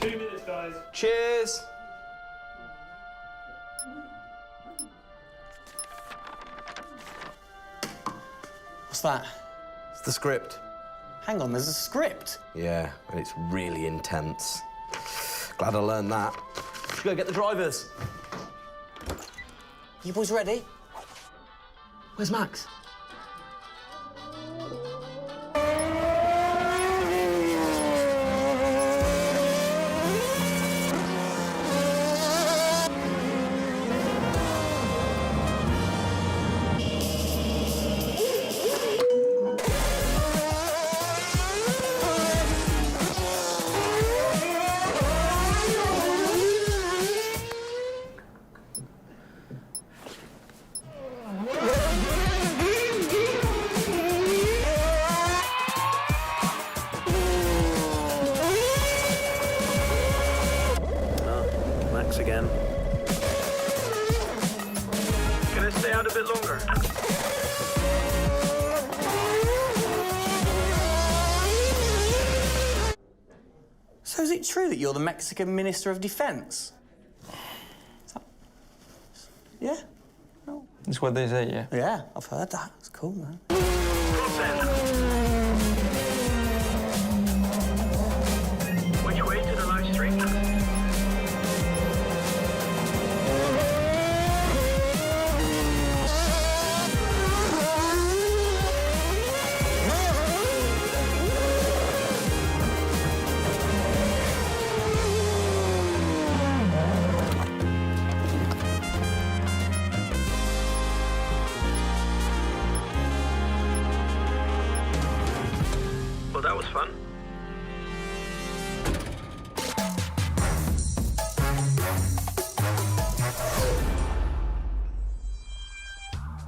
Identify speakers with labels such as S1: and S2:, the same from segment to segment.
S1: 2 minutes, guys.
S2: Cheers.
S3: What's that?
S2: It's the script.
S3: Hang on, there's a script.
S2: Yeah, and it's really intense. Glad I learned that. Should go get the drivers.
S3: You boys ready?
S2: Where's Max?
S1: Again. Can I stay out a bit longer?
S3: So is it true that you're the Mexican Minister of Defense? Yeah? No.
S4: That's what they say, yeah.
S3: Yeah, I've heard that. It's cool, man.
S1: Which way to the live stream?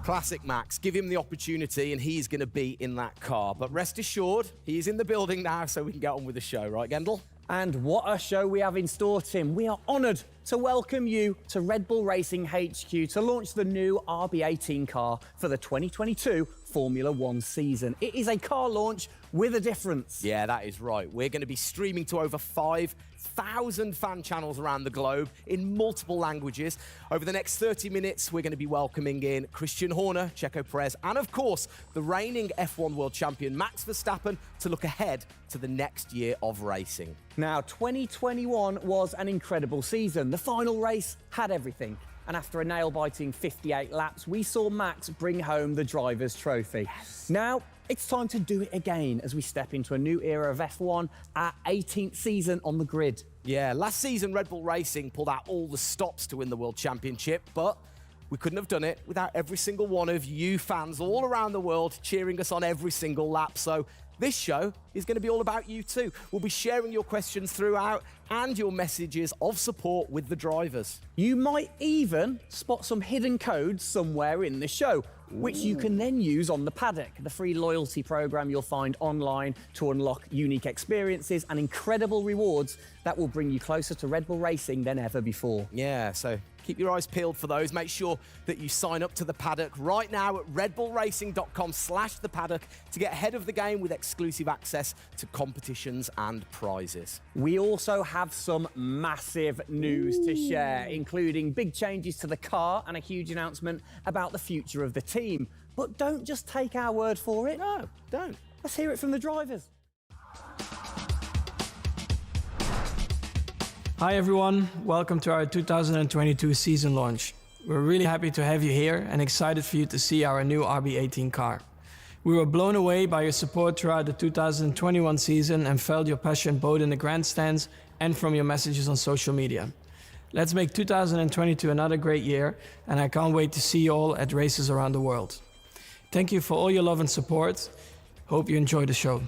S2: Classic Max. Give him the opportunity and he's going to be in that car. But rest assured, he's in the building now so we can get on with the show. Right, Gendel?
S4: And what a show we have in store, Tim. We are honoured to welcome you to Red Bull Racing HQ to launch the new RB18 car for the 2022 Formula One season. It is a car launch with a difference.
S2: Yeah, that is right. We're going to be streaming to over 5,000 fan channels around the globe in multiple languages. Over the next 30 minutes, we're going to be welcoming in Christian Horner, Checo Perez, and of course, the reigning F1 World Champion Max Verstappen to look ahead to the next year of racing.
S4: Now, 2021 was an incredible season. The final race had everything. And after a nail-biting 58 laps, we saw Max bring home the Drivers' Trophy. Yes. Now, it's time to do it again as we step into a new era of F1, our 18th season on the grid.
S2: Yeah, last season Red Bull Racing pulled out all the stops to win the World Championship, but we couldn't have done it without every single one of you fans all around the world cheering us on every single lap. So this show is going to be all about you too. We'll be sharing your questions throughout and your messages of support with the drivers.
S4: You might even spot some hidden codes somewhere in the show, which you can then use on the paddock, the free loyalty program you'll find online to unlock unique experiences and incredible rewards that will bring you closer to Red Bull Racing than ever before.
S2: Yeah, so keep your eyes peeled for those. Make sure that you sign up to the paddock right now at redbullracing.com/thepaddock to get ahead of the game with exclusive access to competitions and prizes.
S4: We also have some massive news to share, including big changes to the car and a huge announcement about the future of the team. But don't just take our word for it.
S2: No, don't.
S4: Let's hear it from the drivers.
S5: Hi everyone, welcome to our 2022 season launch. We're really happy to have you here and excited for you to see our new RB18 car. We were blown away by your support throughout the 2021 season and felt your passion both in the grandstands and from your messages on social media. Let's make 2022 another great year, and I can't wait to see you all at races around the world. Thank you for all your love and support. Hope you enjoy the show.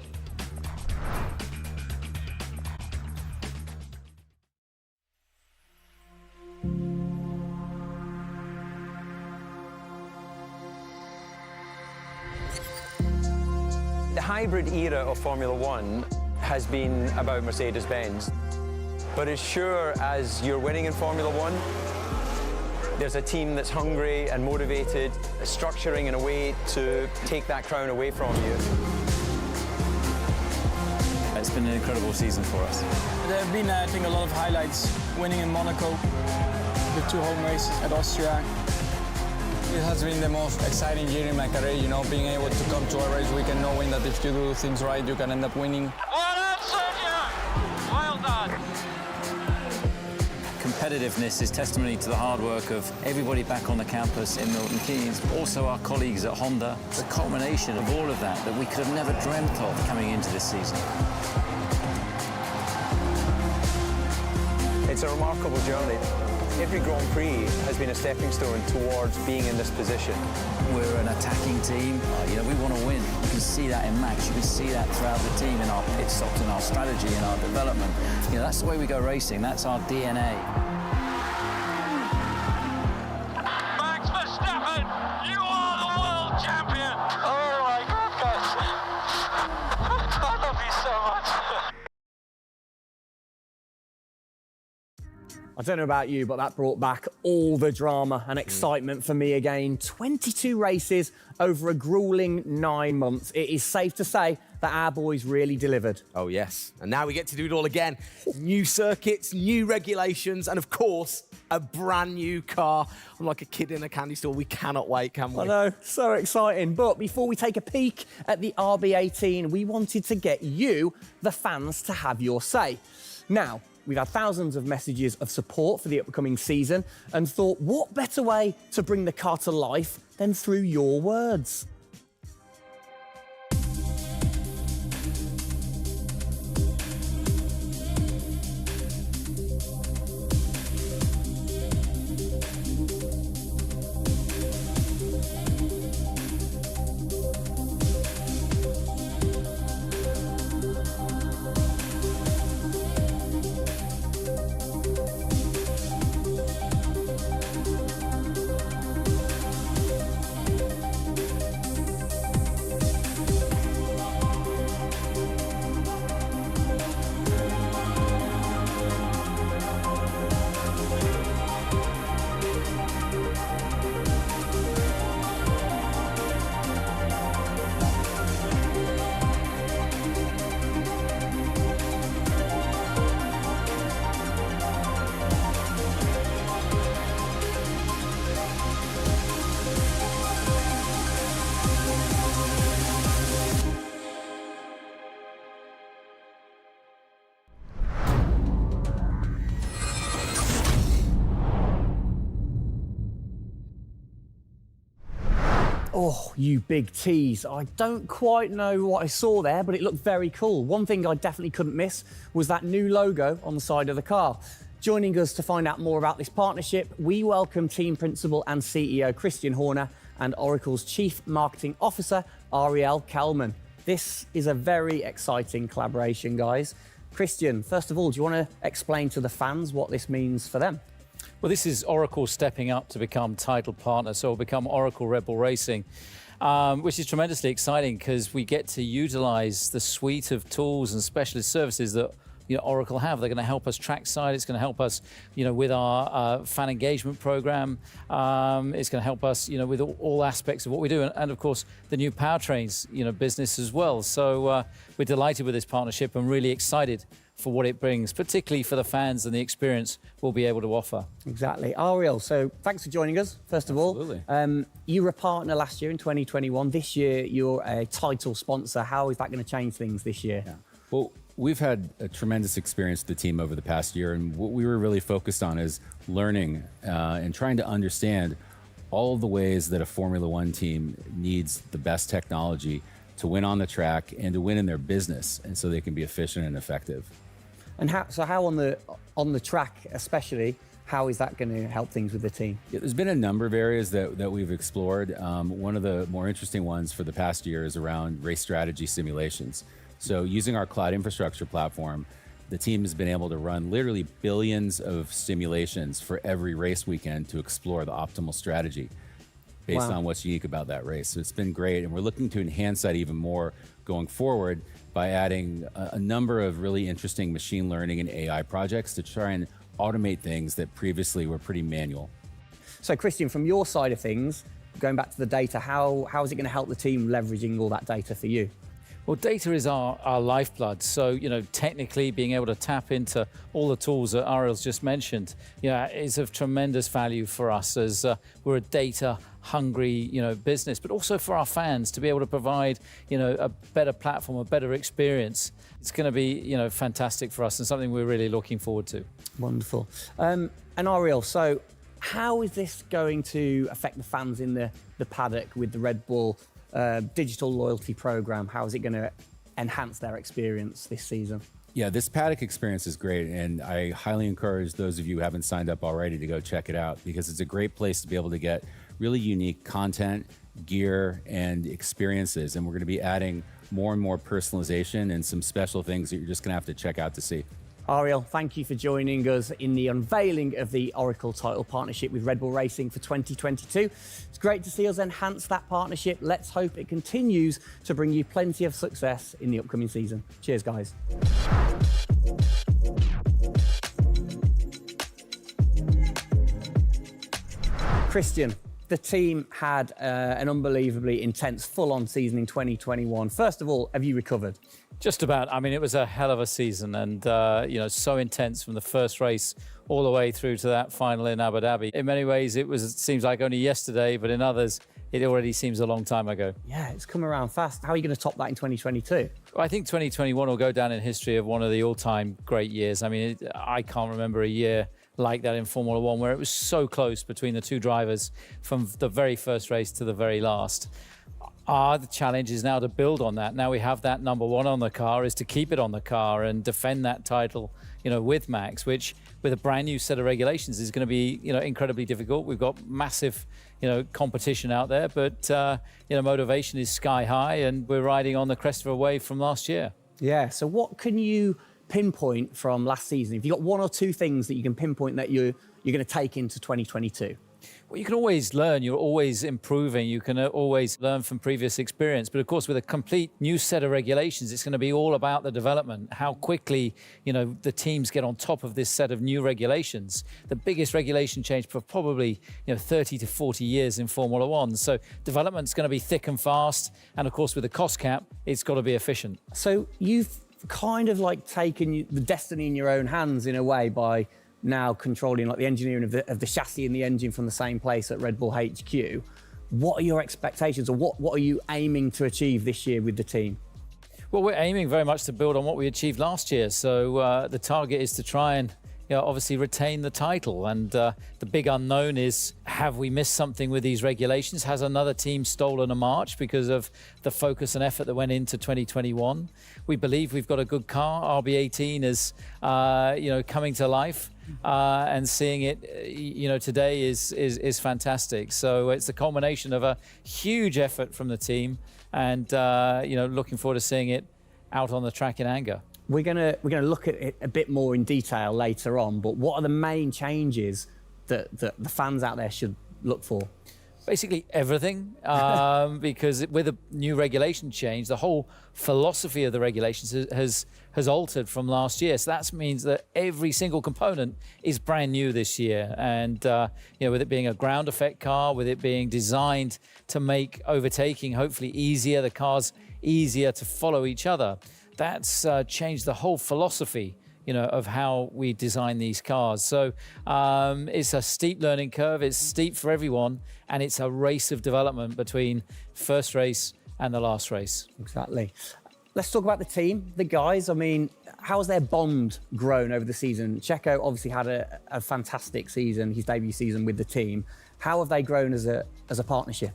S6: The hybrid era of Formula One has been about Mercedes-Benz. But as sure as you're winning in Formula One, there's a team that's hungry and motivated, structuring in a way to take that crown away from you.
S7: It's been an incredible season for us.
S5: There have been, I think, a lot of highlights. Winning in Monaco, the 2 home races at Austria.
S7: It has been the most exciting year in my career, you know, being able to come to a race weekend knowing that if you do things right, you can end up winning.
S1: Well done, Sergio! Well done.
S7: Competitiveness is testimony to the hard work of everybody back on the campus in Milton Keynes, also our colleagues at Honda. It's a culmination of all of that we could have never dreamt of coming into this season.
S6: It's a remarkable journey. Every Grand Prix has been a stepping stone towards being in this position.
S7: We're an attacking team. You know, we want to win. You can see that in Max. You can see that throughout the team in our pit stops, in our strategy, in our development. You know, that's the way we go racing. That's our DNA.
S1: Max Verstappen, you are the world champion! Oh my goodness! I love you so much!
S4: I don't know about you, but that brought back all the drama and excitement for me again. 22 races over a grueling 9 months. It is safe to say that our boys really delivered.
S2: Oh, yes. And now we get to do it all again. New circuits, new regulations, and of course, a brand new car. I'm like a kid in a candy store. We cannot wait, can we?
S4: I know, so exciting. But before we take a peek at the RB18, we wanted to get you, the fans, to have your say. Now, we've had thousands of messages of support for the upcoming season and thought, what better way to bring the car to life than through your words? Oh, you big tease. I don't quite know what I saw there, but it looked very cool. One thing I definitely couldn't miss was that new logo on the side of the car. Joining us to find out more about this partnership, we welcome Team Principal and CEO Christian Horner and Oracle's Chief Marketing Officer, Ariel Kelman. This is a very exciting collaboration, guys. Christian, first of all, do you want to explain to the fans what this means for them?
S7: Well, this is Oracle stepping up to become title partner, so it'll become Oracle RedBull Racing, which is tremendously exciting because we get to utilize the suite of tools and specialist services that Oracle have. They're going to help us trackside. It's going to help us, with our fan engagement program. It's going to help us, with all aspects of what we do, and of course the new powertrains, business as well. So we're delighted with this partnership and really excited for what it brings, particularly for the fans and the experience we'll be able to offer.
S4: Exactly. Ariel, so thanks for joining us, first of all. You were a partner last year in 2021. This year, you're a title sponsor. How is that going to change things this year?
S8: Yeah. Well, we've had a tremendous experience with the team over the past year, and what we were really focused on is learning and trying to understand all of the ways that a Formula One team needs the best technology to win on the track and to win in their business, and so they can be efficient and effective.
S4: And how on the track especially, how is that going to help things with the team?
S8: Yeah, there's been a number of areas that we've explored. One of the more interesting ones for the past year is around race strategy simulations. So using our cloud infrastructure platform, the team has been able to run literally billions of simulations for every race weekend to explore the optimal strategy based on what's unique about that race. So it's been great, and we're looking to enhance that even more going forward by adding a number of really interesting machine learning and AI projects to try and automate things that previously were pretty manual.
S4: So Christian, from your side of things, going back to the data, how is it going to help the team leveraging all that data for you?
S7: Well, data is our lifeblood. So, technically being able to tap into all the tools that Ariel's just mentioned, is of tremendous value for us as we're a data-hungry, business, but also for our fans to be able to provide, a better platform, a better experience. It's going to be, fantastic for us and something we're really looking forward to.
S4: Wonderful. And Ariel, so how is this going to affect the fans in the paddock with the Red Bull digital loyalty program? How is it going to enhance their experience this season?
S8: Yeah, this paddock experience is great, and I highly encourage those of you who haven't signed up already to go check it out, because it's a great place to be able to get really unique content, gear, and experiences. And we're going to be adding more and more personalization and some special things that you're just going to have to check out to see.
S4: Ariel, thank you for joining us in the unveiling of the Oracle title partnership with Red Bull Racing for 2022. It's great to see us enhance that partnership. Let's hope it continues to bring you plenty of success in the upcoming season. Cheers, guys. Christian, the team had an unbelievably intense, full-on season in 2021. First of all, have you recovered?
S7: Just about. I mean, it was a hell of a season, and so intense from the first race all the way through to that final in Abu Dhabi. In many ways, it seems like only yesterday, but in others, it already seems a long time ago.
S4: Yeah, it's come around fast. How are you going to top that in 2022?
S7: Well, I think 2021 will go down in history of one of the all-time great years. I mean, I can't remember a year like that in Formula One where it was so close between the two drivers from the very first race to the very last. The challenge is now to build on that. Now we have that number one on the car, is to keep it on the car and defend that title, with Max, which with a brand new set of regulations is going to be, incredibly difficult. We've got massive, competition out there, but, motivation is sky high, and we're riding on the crest of a wave from last year.
S4: Yeah, so what can you pinpoint from last season? If you've got one or two things that you can pinpoint that you're going to take into 2022?
S7: Well, you can always learn. You're always improving. You can always learn from previous experience. But of course, with a complete new set of regulations, it's going to be all about the development, how quickly, the teams get on top of this set of new regulations. The biggest regulation change for probably, 30 to 40 years in Formula One. So development's going to be thick and fast. And of course, with the cost cap, it's got to be efficient.
S4: So you've kind of like taken the destiny in your own hands in a way by now controlling like the engineering of the chassis and the engine from the same place at Red Bull HQ. What are your expectations, or what are you aiming to achieve this year with the team?
S7: Well, we're aiming very much to build on what we achieved last year. So the target is to try and obviously retain the title. And the big unknown is, have we missed something with these regulations? Has another team stolen a march because of the focus and effort that went into 2021? We believe we've got a good car. RB18 is, coming to life. And seeing it, today is fantastic. So it's a culmination of a huge effort from the team, and looking forward to seeing it out on the track in anger.
S4: We're gonna look at it a bit more in detail later on. But what are the main changes that the fans out there should look for?
S7: Basically everything, because with a new regulation change, the whole philosophy of the regulations has altered from last year. So that means that every single component is brand new this year. And with it being a ground effect car, with it being designed to make overtaking hopefully easier, the cars easier to follow each other, that's changed the whole philosophy of how we design these cars. So it's a steep learning curve, it's steep for everyone, and it's a race of development between first race and the last race.
S4: Exactly. Let's talk about the team, the guys. I mean, how has their bond grown over the season? Checo obviously had a fantastic season, his debut season with the team. How have they grown as a partnership?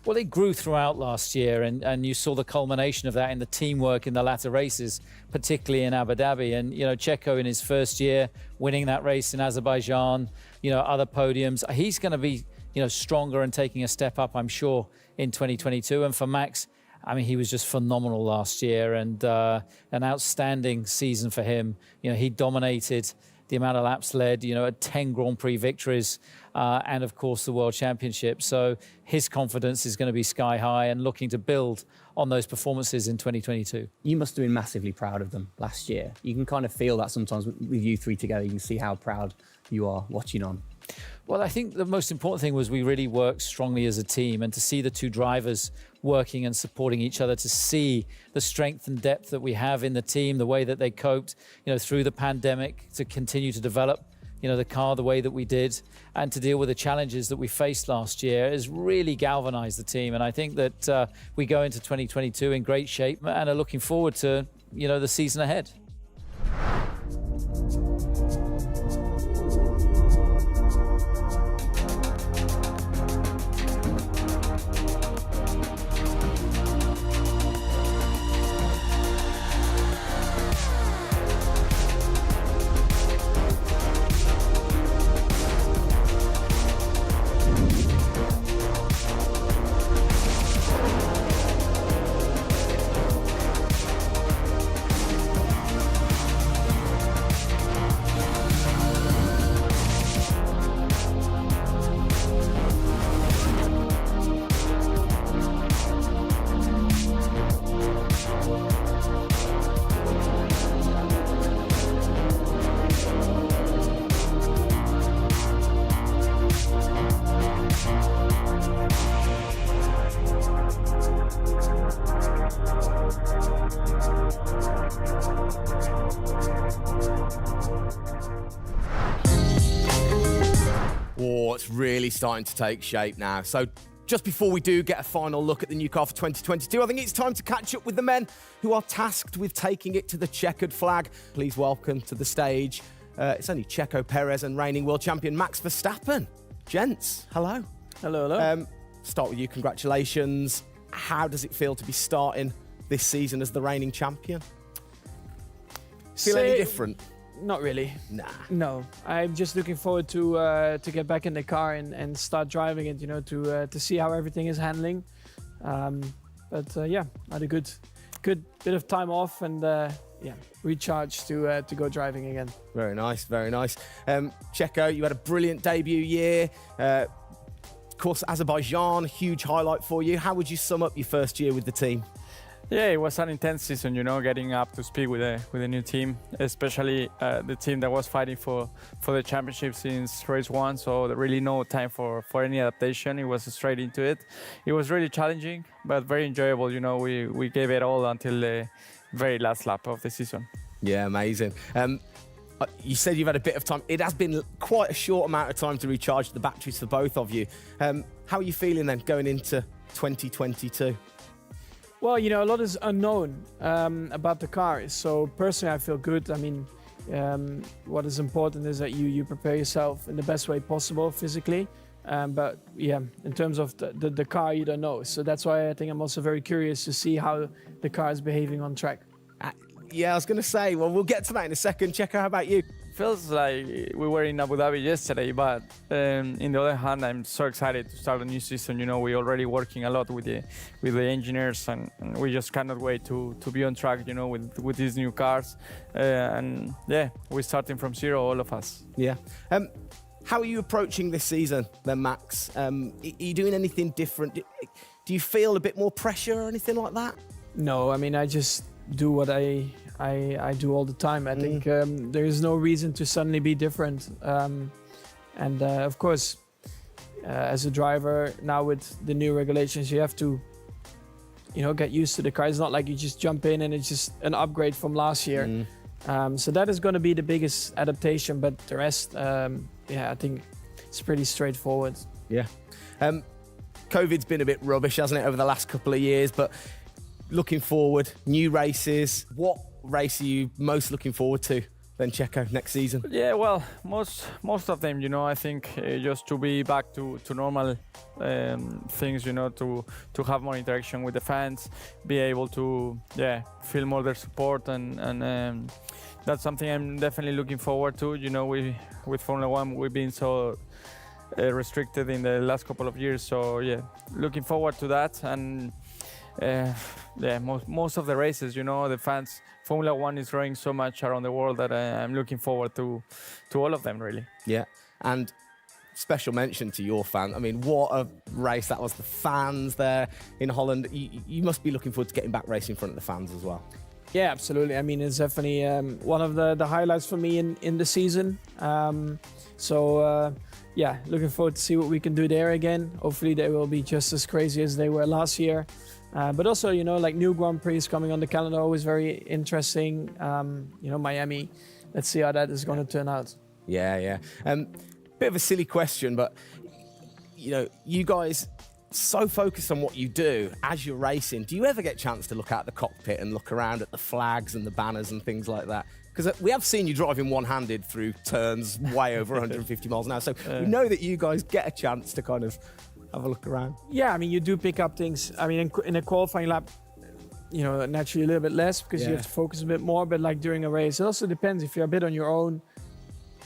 S7: Well, they grew throughout last year, and you saw the culmination of that in the teamwork in the latter races, particularly in Abu Dhabi. And, Checo in his first year, winning that race in Azerbaijan, other podiums. He's going to be, stronger and taking a step up, I'm sure, in 2022. And for Max, I mean, he was just phenomenal last year, and an outstanding season for him. He dominated the amount of laps led, at 10 Grand Prix victories, and of course the World Championship. So his confidence is going to be sky high, and looking to build on those performances in 2022.
S4: You must have been massively proud of them last year. You can kind of feel that sometimes with you three together. You can see how proud you are watching on.
S7: Well, I think the most important thing was we really worked strongly as a team, and to see the two drivers working and supporting each other, to see the strength and depth that we have in the team, the way that they coped, through the pandemic, to continue to develop, the car the way that we did, and to deal with the challenges that we faced last year, has really galvanized the team. And I think that we go into 2022 in great shape and are looking forward to, the season ahead.
S2: Oh, it's really starting to take shape now. So just before we do get a final look at the new car for 2022, I think it's time to catch up with the men who are tasked with taking it to the checkered flag. Please welcome to the stage, it's only Checo Perez and reigning world champion Max Verstappen. Gents, hello.
S5: Hello, hello.
S2: Start with you, congratulations. How does it feel to be starting this season as the reigning champion? Feel any different?
S5: Not really.
S2: Nah.
S5: No, I'm just looking forward to get back in the car and start driving it. To see how everything is handling. Yeah, had a good bit of time off and recharge to go driving again.
S2: Very nice, very nice. Checo, you had a brilliant debut year. Of course, Azerbaijan, huge highlight for you. How would you sum up your first year with the team?
S9: Yeah, it was an intense season, getting up to speed with a new team, especially the team that was fighting for the championship since race one. So there really no time for any adaptation. It was straight into it. It was really challenging, but very enjoyable. We gave it all until the very last lap of the season.
S2: Yeah, amazing. You said you've had a bit of time. It has been quite a short amount of time to recharge the batteries for both of you. How are you feeling then going into 2022?
S5: Well, a lot is unknown about the car. So personally, I feel good. I mean, what is important is that you prepare yourself in the best way possible physically. But yeah, in terms of the car, you don't know. So that's why I think I'm also very curious to see how the car is behaving on track.
S2: Yeah, I was going to say, well, we'll get to that in a second. Checo, how about you?
S9: Feels like we were in Abu Dhabi yesterday, but in the other hand, I'm so excited to start a new season. You know, we're already working a lot with the engineers, and we just cannot wait to be on track. You know, with these new cars, and yeah, we're starting from zero, all of us.
S2: Yeah. How are you approaching this season, then, Max? Are you doing anything different? Do you feel a bit more pressure or anything like that?
S5: No, I mean, I just do what I do all the time. I think there is no reason to suddenly be different. And of course, as a driver, now with the new regulations, you have to, get used to the car. It's not like you just jump in and it's just an upgrade from last year. So that is going to be the biggest adaptation. But the rest, I think it's pretty straightforward.
S2: Yeah. COVID's been a bit rubbish, hasn't it, over the last couple of years? But looking forward, new races. What race are you most looking forward to then, Checo, next season?
S9: Yeah, well, most of them, I think just to be back to normal things, to have more interaction with the fans, be able to, feel more their support, and that's something I'm definitely looking forward to. With Formula One, we've been so restricted in the last couple of years, so yeah, looking forward to that. And most of the races, the fans, Formula One is growing so much around the world that I'm looking forward to all of them, really.
S2: Yeah, and special mention to your fan. I mean, what a race that was. The fans there in Holland. You must be looking forward to getting back racing in front of the fans as well.
S5: Yeah, absolutely. I mean, it's definitely one of the highlights for me in the season. Looking forward to see what we can do there again. Hopefully they will be just as crazy as they were last year. But also, like new Grand Prix coming on the calendar, always very interesting. Miami, let's see how that is going to turn out.
S2: Yeah. Bit of a silly question, but, you guys so focused on what you do as you're racing. Do you ever get a chance to look out the cockpit and look around at the flags and the banners and things like that? Because we have seen you driving one-handed through turns way over 150 miles an hour. So we know that you guys get a chance to kind of have a look around.
S5: Yeah, I mean, you do pick up things. I mean, in a qualifying lap, naturally a little bit less because you have to focus a bit more. But like during a race, it also depends. If you're a bit on your own,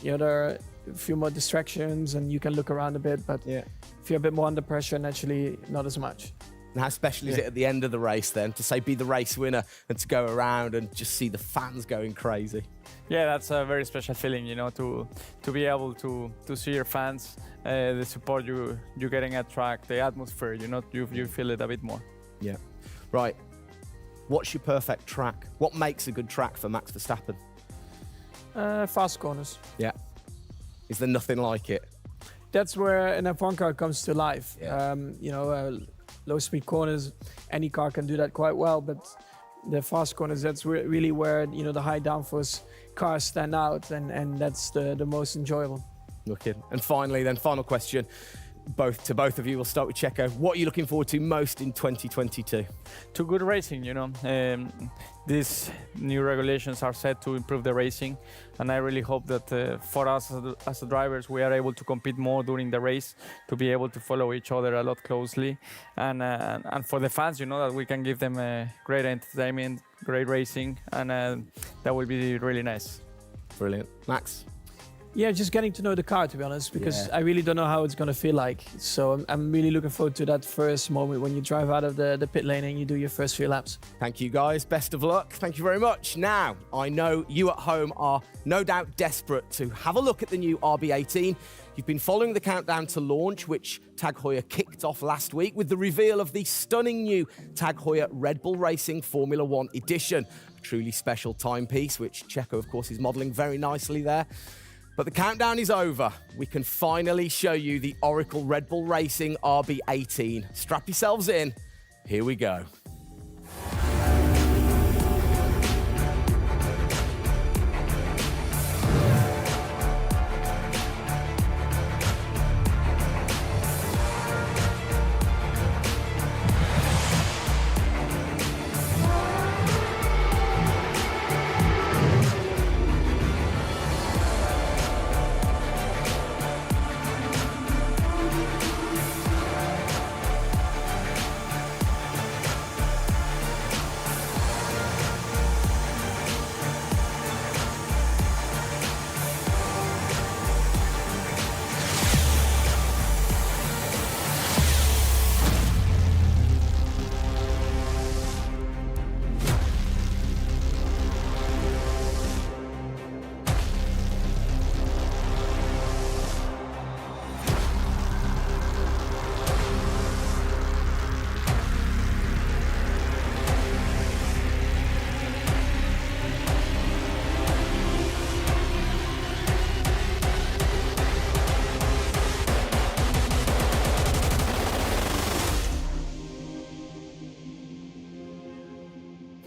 S5: there are a few more distractions and you can look around a bit. But if you're a bit more under pressure, naturally not as much.
S2: And how special is it at the end of the race then to be the race winner and to go around and just see the fans going crazy?
S9: Yeah, that's a very special feeling, to be able to see your fans, the support you're getting at track, the atmosphere, you feel it a bit more.
S2: Yeah. Right. What's your perfect track? What makes a good track for Max Verstappen?
S5: Fast corners.
S2: Yeah. Is there nothing like it?
S5: That's where an F1 car comes to life.
S2: Yeah.
S5: Low-speed corners, any car can do that quite well, but the fast corners, that's really where, the high downforce cars stand out, and that's the most enjoyable.
S2: Wicked. And finally, then, final question, to both of you. We'll start with Checo. What are you looking forward to most in 2022?
S9: To good racing, these new regulations are set to improve the racing, and I really hope that for us as drivers, we are able to compete more during the race, to be able to follow each other a lot closely, and for the fans, that we can give them great entertainment, great racing, and that will be really nice.
S2: Brilliant. Max?
S5: Yeah, just getting to know the car, to be honest, because I really don't know how it's going to feel like. So I'm really looking forward to that first moment when you drive out of the pit lane and you do your first few laps.
S2: Thank you, guys. Best of luck. Thank you very much. Now, I know you at home are no doubt desperate to have a look at the new RB18. You've been following the countdown to launch, which Tag Heuer kicked off last week with the reveal of the stunning new Tag Heuer RedBull Racing Formula One edition. A truly special timepiece, which Checo, of course, is modelling very nicely there. But the countdown is over. We can finally show you the Oracle RedBull Racing RB18. Strap yourselves in. Here we go.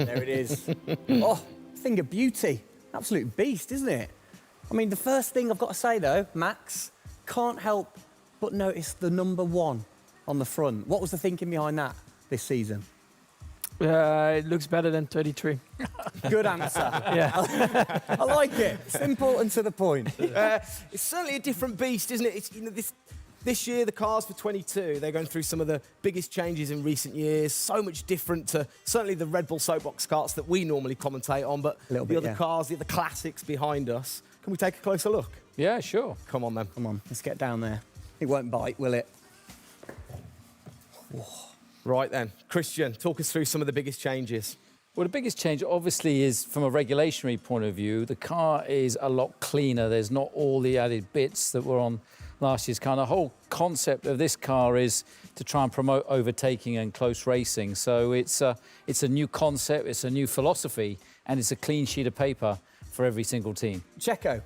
S4: There it is. Oh, thing of beauty. Absolute beast, isn't it? I mean, the first thing I've got to say, though, Max, can't help but notice the number 1 on the front. What was the thinking behind that this season?
S5: It looks better than 33.
S4: Good answer.
S5: Yeah.
S4: I like it. Simple and to the point.
S2: It's certainly a different beast, isn't it? It's, this year, the cars for 22, they're going through some of the biggest changes in recent years. So much different to certainly the Red Bull soapbox karts that we normally commentate on, but the other cars, the other classics behind us. Can we take a closer look?
S7: Yeah, sure.
S2: Come on, then.
S4: Come on, let's get down there. It won't bite, will it?
S2: Right, then. Christian, talk us through some of the biggest changes.
S7: Well, the biggest change, obviously, is from a regulationary point of view. The car is a lot cleaner. There's not all the added bits that were on last year's car. The whole concept of this car is to try and promote overtaking and close racing. So it's a new concept, it's a new philosophy, and it's a clean sheet of paper for every single team.
S4: Checo,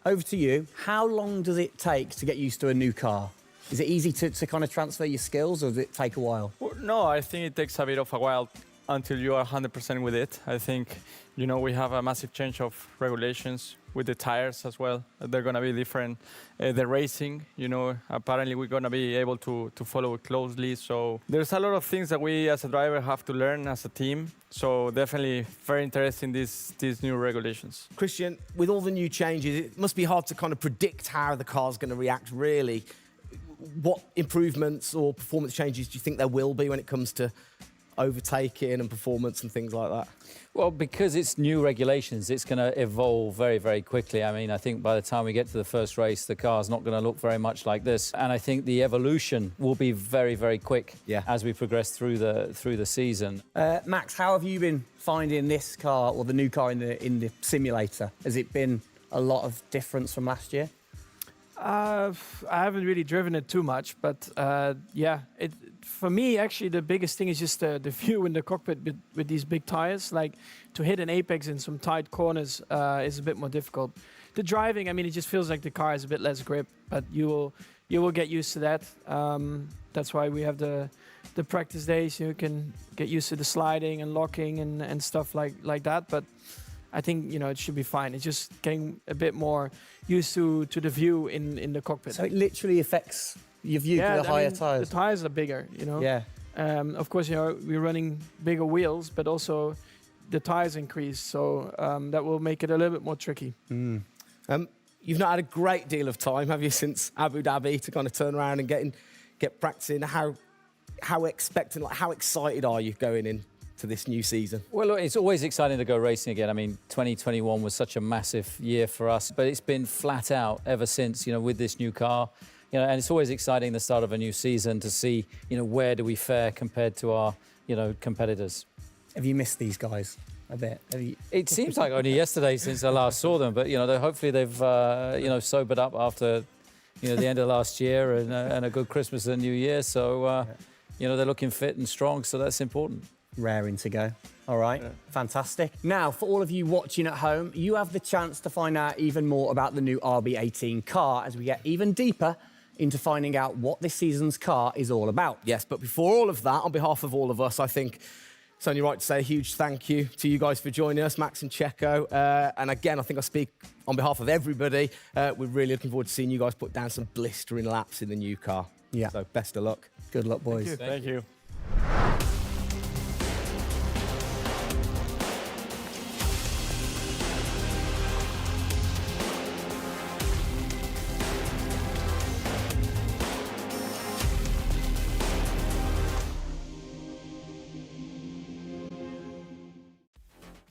S4: over to you. How long does it take to get used to a new car? Is it easy to kind of transfer your skills, or does it take a while?
S9: Well, no, I think it takes a bit of a while until you are 100% with it. I think, you know, we have a massive change of regulations with the tires as well. They're going to be different. The racing, you know, apparently we're going to be able to follow it closely. So there's a lot of things that we as a driver have to learn as a team. So definitely very interesting, these new regulations.
S2: Christian, with all the new changes, it must be hard to kind of predict how the car's going to react, really. What improvements or performance changes do you think there will be when it comes to overtaking and performance and things like that?
S7: Well, because it's new regulations, it's going to evolve very, very quickly. I mean, I think by the time we get to the first race, the car's not going to look very much like this. And I think the evolution will be very, very quick as we progress through the season.
S4: Max, how have you been finding this car, or the new car in the simulator? Has it been a lot of difference from last year?
S5: I haven't really driven it too much, but yeah, for me, actually, the biggest thing is just the view in the cockpit with these big tires. Like, to hit an apex in some tight corners is a bit more difficult. The driving, I mean, it just feels like the car has a bit less grip, but you will get used to that. That's why we have the practice days. You can get used to the sliding and locking and stuff like that. But I think, you know, it should be fine. It's just getting a bit more used to the view in the cockpit.
S4: So it literally affects your view to the higher tyres?
S5: The tyres are bigger, you know?
S4: Yeah.
S5: Of course, you know, we're running bigger wheels, but also the tyres increase. So that will make it a little bit more tricky.
S2: You've not had a great deal of time, have you, since Abu Dhabi, to kind of turn around and get practicing? How expectant, like, how excited are you going in to this new season?
S7: Well, look, it's always exciting to go racing again. I mean, 2021 was such a massive year for us, but it's been flat out ever since, you know, with this new car. You know, and it's always exciting the start of a new season to see, you know, where do we fare compared to our, you know, competitors.
S4: Have you missed these guys a bit?
S7: It seems like only yesterday since I last saw them, but, you know, hopefully they've, you know, sobered up after, you know, the end of last year and a good Christmas and New Year. So, you know, they're looking fit and strong, so that's important.
S4: Raring to go. All right, fantastic. Now, for all of you watching at home, you have the chance to find out even more about the new RB18 car as we get even deeper into finding out what this season's car is all about.
S2: Yes, but before all of that, on behalf of all of us, I think it's only right to say a huge thank you to you guys for joining us, Max and Checo. And again, I think I speak on behalf of everybody. We're really looking forward to seeing you guys put down some blistering laps in the new car.
S4: Yeah.
S2: So best of luck.
S4: Good luck, boys.
S9: Thank you.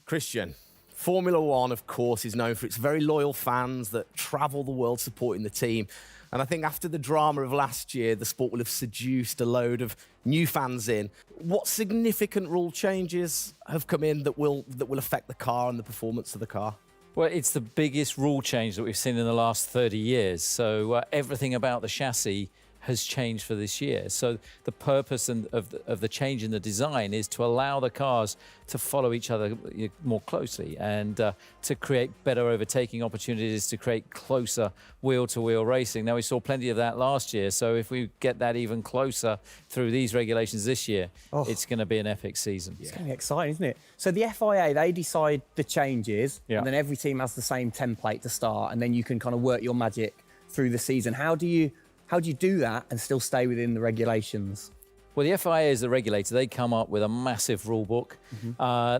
S2: Christian, Formula One, of course, is known for its very loyal fans that travel the world supporting the team. And I think after the drama of last year, the sport will have seduced a load of new fans in. What significant rule changes have come in that will affect the car and the performance of the car?
S7: Well, it's the biggest rule change that we've seen in the last 30 years. So everything about the chassis has changed for this year. So the purpose of the change in the design is to allow the cars to follow each other more closely and to create better overtaking opportunities, to create closer wheel-to-wheel racing. Now, we saw plenty of that last year, so if we get that even closer through these regulations this year, it's going to be an epic season.
S4: It's going to be exciting, isn't it? So the FIA, they decide the changes,
S7: Yeah.
S4: and then every team has the same template to start, and then you can kind of work your magic through the season. How do you do that and still stay within the regulations?
S7: Well, the FIA is the regulator. They come up with a massive rule book.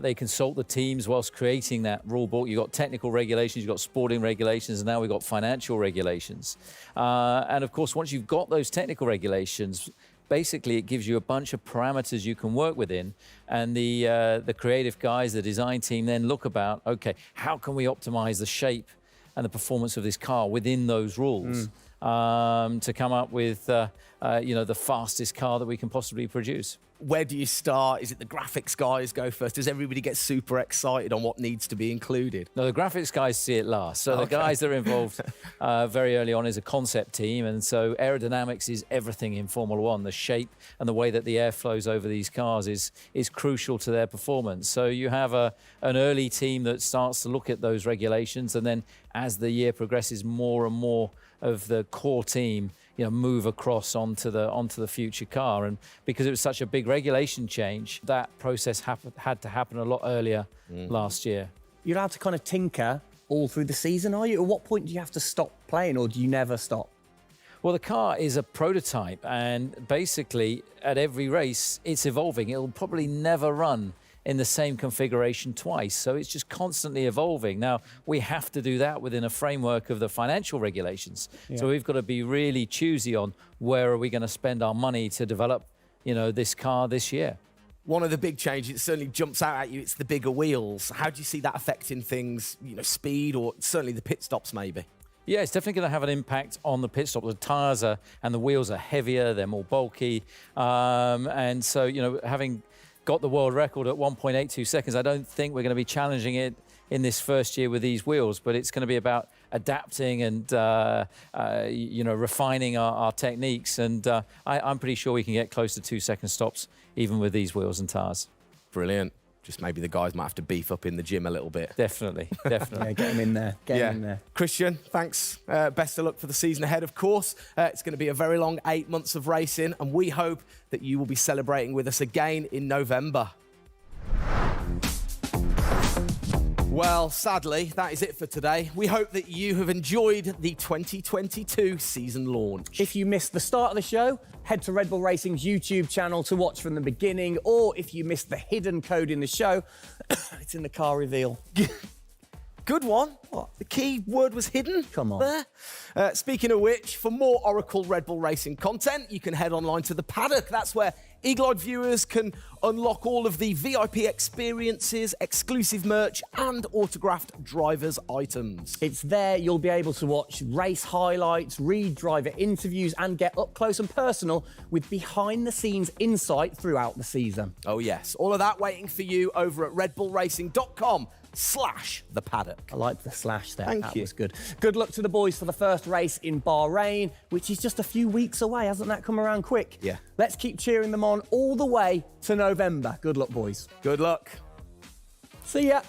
S7: They consult the teams whilst creating that rule book. You've got technical regulations, you've got sporting regulations, and now we've got financial regulations. And of course, once you've got those technical regulations, basically it gives you a bunch of parameters you can work within, and the creative guys, the design team, then look about, okay, how can we optimize the shape and the performance of this car within those rules to come up with the fastest car that we can possibly produce.
S2: Where do you start? Is it the graphics guys go first? Does everybody get super excited on what needs to be included?
S7: No, the graphics guys see it last. So the guys that are involved very early on is a concept team. And so aerodynamics is everything in Formula One. The shape and the way that the air flows over these cars is crucial to their performance. So you have an early team that starts to look at those regulations. And then as the year progresses, more and more of the core team move across onto the future car. And because it was such a big regulation change, that process had to happen a lot earlier last year.
S4: You're allowed to kind of tinker all through the season, are you? At what point do you have to stop playing, or do you never stop?
S7: Well, the car is a prototype, and basically at every race it's evolving. It'll probably never run in the same configuration twice. So it's just constantly evolving. Now, we have to do that within a framework of the financial regulations. Yeah. So we've got to be really choosy on where are we going to spend our money to develop, this car this year.
S2: One of the big changes, it certainly jumps out at you, it's the bigger wheels. How do you see that affecting things, speed, or certainly the pit stops maybe?
S7: Yeah, it's definitely going to have an impact on the pit stop. The tyres and the wheels are heavier, they're more bulky. And so, having got the world record at 1.82 seconds. I don't think we're going to be challenging it in this first year with these wheels, but it's going to be about adapting and refining our techniques. And I'm pretty sure we can get close to 2 second stops even with these wheels and tyres.
S2: Brilliant. Just maybe the guys might have to beef up in the gym a little bit.
S7: Definitely.
S4: Yeah, get them in there. Get them in there.
S2: Christian, thanks. Best of luck for the season ahead, of course. It's going to be a very long 8 months of racing, and we hope that you will be celebrating with us again in November. Well, sadly, that is it for today. We hope that you have enjoyed the 2022 season launch.
S4: If you missed the start of the show, head to Red Bull Racing's YouTube channel to watch from the beginning, or if you missed the hidden code in the show, it's in the car reveal.
S2: Good one. What? The key word was hidden?
S4: Come on.
S2: There. Speaking of which, for more Oracle Red Bull Racing content, you can head online to the paddock. That's where Eagle-eyed viewers can unlock all of the VIP experiences, exclusive merch, and autographed drivers' items.
S4: It's there you'll be able to watch race highlights, read driver interviews, and get up close and personal with behind-the-scenes insight throughout the season.
S2: Oh, yes. All of that waiting for you over at redbullracing.com/the paddock.
S4: I like the slash there.
S2: Thank
S4: that
S2: you.
S4: was good. Good luck to the boys for the first race in Bahrain, which is just a few weeks away. Hasn't that come around quick?
S2: Yeah.
S4: Let's keep cheering them on all the way to November. Good luck, boys.
S2: Good luck.
S4: See ya.